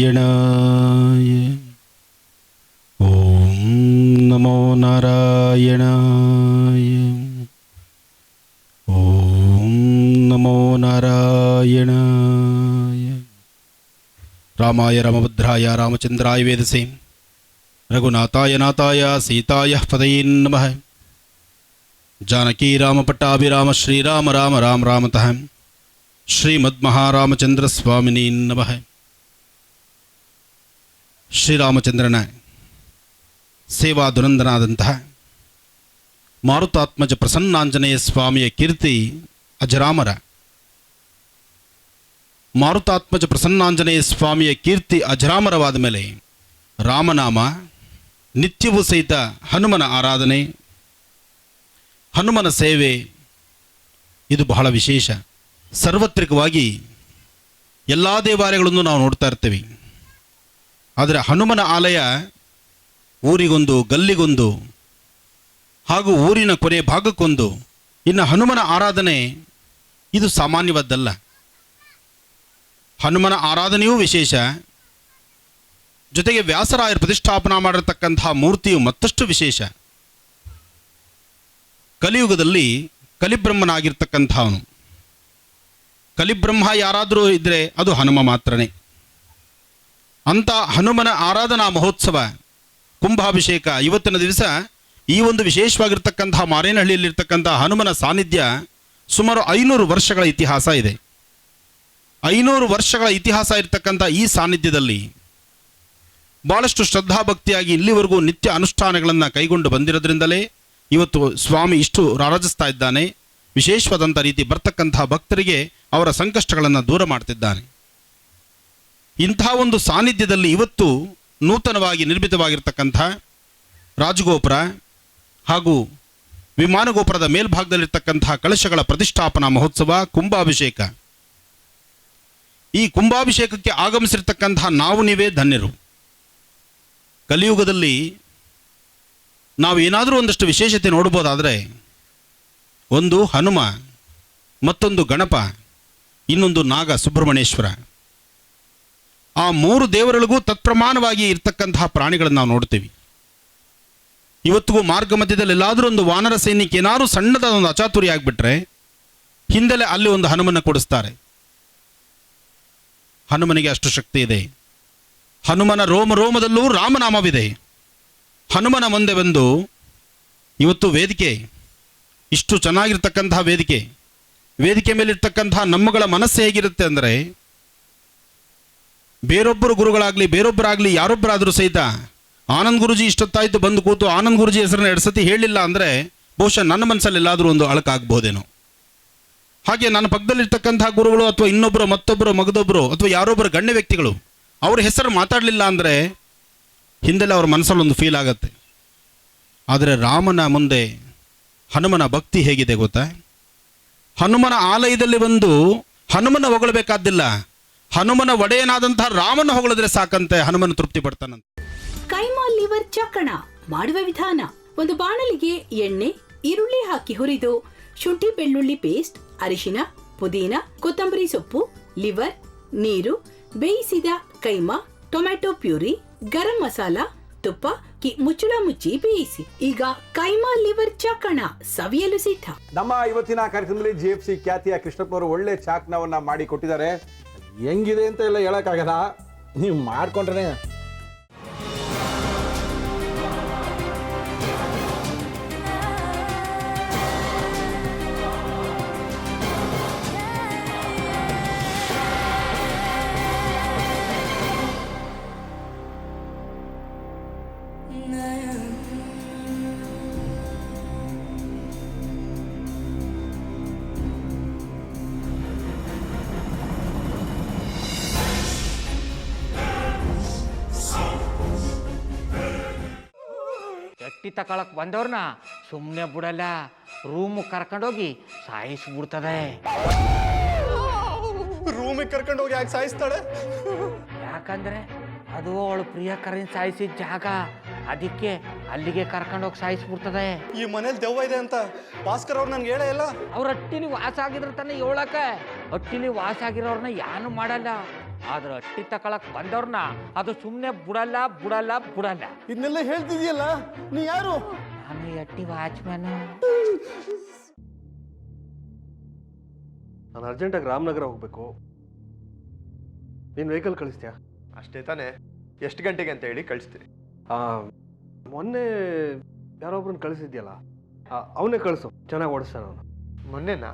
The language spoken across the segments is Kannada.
ನಾರಾಯಣಾಯ. ಓಂ ನಮೋ ನಾರಾಯಣಾಯ. ಓಂ ನಮೋ ನಾರಾಯಣಾಯ. ರಾಮಾಯ ರಾಮಭದ್ರಾಯ ರಾಮಚಂದ್ರಾಯ ವೇದಸೇ ರಘುನಾಥಾಯ ನಾಥಾಯ ಸೀತಾಯ ಪದಯೇ ನಮಃ. ಜಾನಕಿ ರಾಮ ಪಟ್ಟಾಭಿರಾಮ ಶ್ರೀರಾಮ ರಾಮ ರಾಮ ರಾಮತಃ ಶ್ರೀಮದ್ಮಹಾರಾಮಚಂದ್ರ ಸ್ವಾಮಿನೇ ನಮಃ. ಶ್ರೀರಾಮಚಂದ್ರನ ಸೇವಾ ದುರಂದನಾದಂತಹ ಮಾರುತಾತ್ಮಜ ಪ್ರಸನ್ನಾಂಜನೇಯ ಸ್ವಾಮಿಯ ಕೀರ್ತಿ ಅಜರಾಮರ. ಮಾರುತಾತ್ಮಜ ಪ್ರಸನ್ನಾಂಜನೇಯ ಸ್ವಾಮಿಯ ಕೀರ್ತಿ ಅಜರಾಮರವಾದ ಮೇಲೆ ರಾಮನಾಮ, ನಿತ್ಯವೂ ಸಹಿತ ಹನುಮನ ಆರಾಧನೆ, ಹನುಮನ ಸೇವೆ ಇದು ಬಹಳ ವಿಶೇಷ. ಸಾರ್ವತ್ರಿಕವಾಗಿ ಎಲ್ಲ ದೇವಾಲಯಗಳನ್ನು ನಾವು ನೋಡ್ತಾ ಇರ್ತೀವಿ. ಆದರೆ ಹನುಮನ ಆಲಯ ಊರಿಗೊಂದು, ಗಲ್ಲಿಗೊಂದು, ಹಾಗೂ ಊರಿನ ಕೊನೆ ಭಾಗಕ್ಕೊಂದು. ಇನ್ನು ಹನುಮನ ಆರಾಧನೆ ಇದು ಸಾಮಾನ್ಯವಾದ್ದಲ್ಲ. ಹನುಮನ ಆರಾಧನೆಯೂ ವಿಶೇಷ. ಜೊತೆಗೆ ವ್ಯಾಸರಾಯರು ಪ್ರತಿಷ್ಠಾಪನಾ ಮಾಡಿರತಕ್ಕಂತಹ ಮೂರ್ತಿಯು ಮತ್ತಷ್ಟು ವಿಶೇಷ. ಕಲಿಯುಗದಲ್ಲಿ ಕಲಿಬ್ರಹ್ಮನಾಗಿರ್ತಕ್ಕಂಥವನು. ಕಲಿಬ್ರಹ್ಮ ಯಾರಾದರೂ ಇದ್ದರೆ ಅದು ಹನುಮ ಮಾತ್ರನೇ. ಅಂಥ ಹನುಮನ ಆರಾಧನಾ ಮಹೋತ್ಸವ ಕುಂಭಾಭಿಷೇಕ ಇವತ್ತಿನ ದಿವಸ ಈ ಒಂದು ವಿಶೇಷವಾಗಿರ್ತಕ್ಕಂತಹ ಮಾರೇನಹಳ್ಳಿಯಲ್ಲಿರ್ತಕ್ಕಂಥ ಹನುಮನ ಸಾನ್ನಿಧ್ಯ ಸುಮಾರು 500 ವರ್ಷಗಳ ಇತಿಹಾಸ ಇದೆ. 500 ವರ್ಷಗಳ ಇತಿಹಾಸ ಇರತಕ್ಕಂಥ ಈ ಸಾನ್ನಿಧ್ಯದಲ್ಲಿ ಭಾಳಷ್ಟು ಶ್ರದ್ಧಾಭಕ್ತಿಯಾಗಿ ಇಲ್ಲಿವರೆಗೂ ನಿತ್ಯ ಅನುಷ್ಠಾನಗಳನ್ನು ಕೈಗೊಂಡು ಬಂದಿರೋದ್ರಿಂದಲೇ ಇವತ್ತು ಸ್ವಾಮಿ ಇಷ್ಟು ರಾರಾಜಿಸ್ತಾ ಇದ್ದಾನೆ. ವಿಶೇಷವಾದಂಥ ರೀತಿ ಬರ್ತಕ್ಕಂತಹ ಭಕ್ತರಿಗೆ ಅವರ ಸಂಕಷ್ಟಗಳನ್ನು ದೂರ ಮಾಡ್ತಿದ್ದಾನೆ. ಇಂಥ ಒಂದು ಸಾನ್ನಿಧ್ಯದಲ್ಲಿ ಇವತ್ತು ನೂತನವಾಗಿ ನಿರ್ಮಿತವಾಗಿರ್ತಕ್ಕಂಥ ರಾಜಗೋಪುರ ಹಾಗೂ ವಿಮಾನಗೋಪುರದ ಮೇಲ್ಭಾಗದಲ್ಲಿರ್ತಕ್ಕಂತಹ ಕಳಶಗಳ ಪ್ರತಿಷ್ಠಾಪನಾ ಮಹೋತ್ಸವ, ಕುಂಭಾಭಿಷೇಕ. ಈ ಕುಂಭಾಭಿಷೇಕಕ್ಕೆ ಆಗಮಿಸಿರ್ತಕ್ಕಂತಹ ನಾವು ನೀವೇ ಧನ್ಯರು. ಕಲಿಯುಗದಲ್ಲಿ ನಾವು ಏನಾದರೂ ಒಂದಷ್ಟು ವಿಶೇಷತೆ ನೋಡ್ಬೋದಾದರೆ ಒಂದು ಹನುಮ, ಮತ್ತೊಂದು ಗಣಪ, ಇನ್ನೊಂದು ನಾಗ ಸುಬ್ರಹ್ಮಣ್ಯೇಶ್ವರ. ಆ 3 ದೇವರುಗಳಿಗೂ ತತ್ಪ್ರಮಾಣವಾಗಿ ಇರ್ತಕ್ಕಂತಹ ಪ್ರಾಣಿಗಳನ್ನು ನಾವು ನೋಡ್ತೀವಿ. ಇವತ್ತಿಗೂ ಮಾರ್ಗ ಮಧ್ಯದಲ್ಲಿ ಎಲ್ಲಾದರೂ ಒಂದು ವಾನರ ಸೈನಿಕ ಏನಾದರೂ ಸಣ್ಣದಾದ ಒಂದು ಅಚಾತುರ್ಯ ಆಗಿಬಿಟ್ರೆ ಹಿಂದೆಲೆ ಅಲ್ಲಿ ಒಂದು ಹನುಮನ ಕೊಡಿಸ್ತಾರೆ. ಹನುಮನಿಗೆ ಅಷ್ಟು ಶಕ್ತಿ ಇದೆ. ಹನುಮನ ರೋಮ ರೋಮದಲ್ಲೂ ರಾಮನಾಮವಿದೆ. ಹನುಮನ ಮುಂದೆ ಬಂದು ಇವತ್ತು ವೇದಿಕೆ, ಇಷ್ಟು ಚೆನ್ನಾಗಿರ್ತಕ್ಕಂತಹ ವೇದಿಕೆ ಮೇಲಿರ್ತಕ್ಕಂತಹ ನಮ್ಮಗಳ ಮನಸ್ಸು ಹೇಗಿರುತ್ತೆ ಅಂದರೆ, ಬೇರೊಬ್ಬರು ಗುರುಗಳಾಗಲಿ ಬೇರೊಬ್ಬರಾಗಲಿ ಯಾರೊಬ್ಬರಾದರೂ ಸಹಿತ ಆನಂದ್ ಗುರುಜಿ ಇಷ್ಟೊತ್ತಾಯಿತು ಬಂದು ಕೂತು ಆನಂದ್ ಗುರುಜಿ ಹೆಸರನ್ನ 2 ಸತಿ ಹೇಳಿಲ್ಲ ಅಂದರೆ ಬಹುಶಃ ನನ್ನ ಮನಸ್ಸಲ್ಲಿ ಎಲ್ಲಾದರೂ ಒಂದು ಅಳಕಾಗ್ಬೋದೇನೋ. ಹಾಗೆ ನನ್ನ ಪಕ್ಕದಲ್ಲಿರ್ತಕ್ಕಂತಹ ಗುರುಗಳು ಅಥವಾ ಇನ್ನೊಬ್ಬರು, ಮತ್ತೊಬ್ಬರು, ಮಗದೊಬ್ಬರು ಅಥವಾ ಯಾರೊಬ್ಬರು ಗಣ್ಯ ವ್ಯಕ್ತಿಗಳು ಅವ್ರ ಹೆಸರು ಮಾತಾಡಲಿಲ್ಲ ಅಂದರೆ ಹಿಂದೆಲ್ಲ ಅವ್ರ ಮನಸ್ಸಲ್ಲಿ ಒಂದು ಫೀಲ್ ಆಗುತ್ತೆ. ಆದರೆ ರಾಮನ ಮುಂದೆ ಹನುಮನ ಭಕ್ತಿ ಹೇಗಿದೆ ಗೊತ್ತಾ? ಹನುಮನ ಆಲಯದಲ್ಲಿ ಬಂದು ಹನುಮನ ಹೊಗಳಬೇಕಾದ್ದಿಲ್ಲ, ಹನುಮನ ಒಡೆಯನಾದಂತಹ ರಾಮನ ಹೊಗಳಿದ್ರೆ ಸಾಕಂತೆ ಹನುಮನ ತೃಪ್ತಿ ಪಡ್ತಾನಂತೆ. ಕೈಮಾ ಲಿವರ್ ಚಕ್ಕಣ ಮಾಡುವ ವಿಧಾನ: ಒಂದು ಬಾಣಲಿಗೆ ಎಣ್ಣೆ, ಈರುಳ್ಳಿ ಹಾಕಿ ಹುರಿದು ಶುಂಠಿ ಬೆಳ್ಳುಳ್ಳಿ ಪೇಸ್ಟ್, ಅರಿಶಿನ, ಪುದೀನ, ಕೊತ್ತಂಬರಿ ಸೊಪ್ಪು, ಲಿವರ್, ನೀರು, ಬೇಯಿಸಿದ ಕೈಮಾ, ಟೊಮ್ಯಾಟೊ ಪ್ಯೂರಿ, ಗರಂ ಮಸಾಲ, ತುಪ್ಪ ಮುಚ್ಚಳ ಮುಚ್ಚಿ ಬೇಯಿಸಿ. ಈಗ ಕೈಮಾ ಲಿವರ್ ಚಾಕಣ ಸವಿಯಲು ಸಿದ್ಧ. ನಮ್ಮ ಇವತ್ತಿನ ಕಾರ್ಯಕ್ರಮದಲ್ಲಿ GFC ಖ್ಯಾತಿಯ ಕೃಷ್ಣಪ್ಪನವರು ಒಳ್ಳೆ ಚಾಕ್ನವನ್ನ ಮಾಡಿ ಕೊಟ್ಟಿದ್ದಾರೆ. ಹೆಂಗಿದೆ ಅಂತ ಎಲ್ಲ ಹೇಳಕ್ಕಾಗಲ್ಲ, ನೀವು ಮಾಡ್ಕೊಂಡ್ರೆ. ಚಟ್ಟಿ ತಕೊಳಕ್ ಬಂದವ್ರನ್ನ ಸುಮ್ಮನೆ ಬಿಡಲ್ಲ, ರೂಮ್ ಕರ್ಕೊಂಡೋಗಿ ಸಾಯಿಸ್ಬಿಡ್ತದೆ. ರೂಮಿಗೆ ಕರ್ಕೊಂಡೋಗಿ ಯಾಕೆ ಸಾಯಿಸ್ತಾಳೆ? ಯಾಕಂದ್ರೆ ಅದು ಅವಳು ಪ್ರಿಯಕರನ್ ಸಾಯಿಸಿದ ಜಾಗ, ಅದಕ್ಕೆ ಅಲ್ಲಿಗೆ ಕರ್ಕೊಂಡೋಗಿ ಸಾಯಿಸ್ಬಿಡ್ತದೆ. ಈ ಮನೇಲಿ ದೆವ್ವ ಇದೆ ಅಂತ ಭಾಸ್ಕರ್ ಅವ್ರು ನನ್ಗೆ ಹೇಳೇ ಇಲ್ಲ. ಅವ್ರ ಹಟ್ಟಿಲಿ ವಾಸ ಆಗಿದ್ರ ತಾನೆ ಹೇಳಕ. ಹಟ್ಟಿಲಿ ವಾಸ ಆಗಿರೋರ್ನ ಯಾನು ಮಾಡಲ್ಲ, ಆದ್ರೆ ಅಟ್ಟಿ ತಕೊಳಕ್ ಬಂದವ್ರನ್ನ ಅದು ಸುಮ್ಮನೆ ಬಿಡಲ್ಲ ಬಿಡಲ್ಲ ಬಿಡಲ್ಲ. ಇದನ್ನೆಲ್ಲ ಹೇಳ್ತಿದ್ಯಲ್ಲ, ನೀ ಯಾರು? ನಾನು ಅಟ್ಟಿ ವಾಚ್ಮ್ಯಾನು. ನಾನು ಅರ್ಜೆಂಟಾಗಿ ರಾಮನಗರ ಹೋಗ್ಬೇಕು. ನೀನು ವೆಹಿಕಲ್ ಕಳಿಸ್ತೀಯಾ? ಅಷ್ಟೇ ತಾನೇ? ಎಷ್ಟು ಗಂಟೆಗೆ ಅಂತ ಹೇಳಿ ಕಳಿಸ್ತೀನಿ. ಮೊನ್ನೆ ಯಾರೊಬ್ರನ್ನ ಕಳಿಸಿದ್ಯಲ್ಲ, ಅವನೇ ಕಳಿಸು, ಚೆನ್ನಾಗಿ ಓಡಿಸ್ತಾನ ಅವನು. ಮೊನ್ನೆನಾ?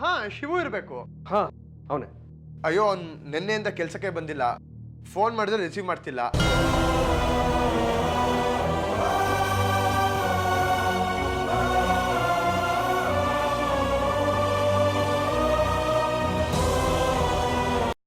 ಹಾ, ಶಿವು ಇರಬೇಕು. ಹಾ, ಅವನೇ. ಅಯ್ಯೋ, ಅವ್ನು ನಿನ್ನೆಯಿಂದ ಕೆಲಸಕ್ಕೆ ಬಂದಿಲ್ಲ. ಫೋನ್ ಮಾಡಿದ್ರೆ ರಿಸೀವ್ ಮಾಡ್ತಿಲ್ಲ.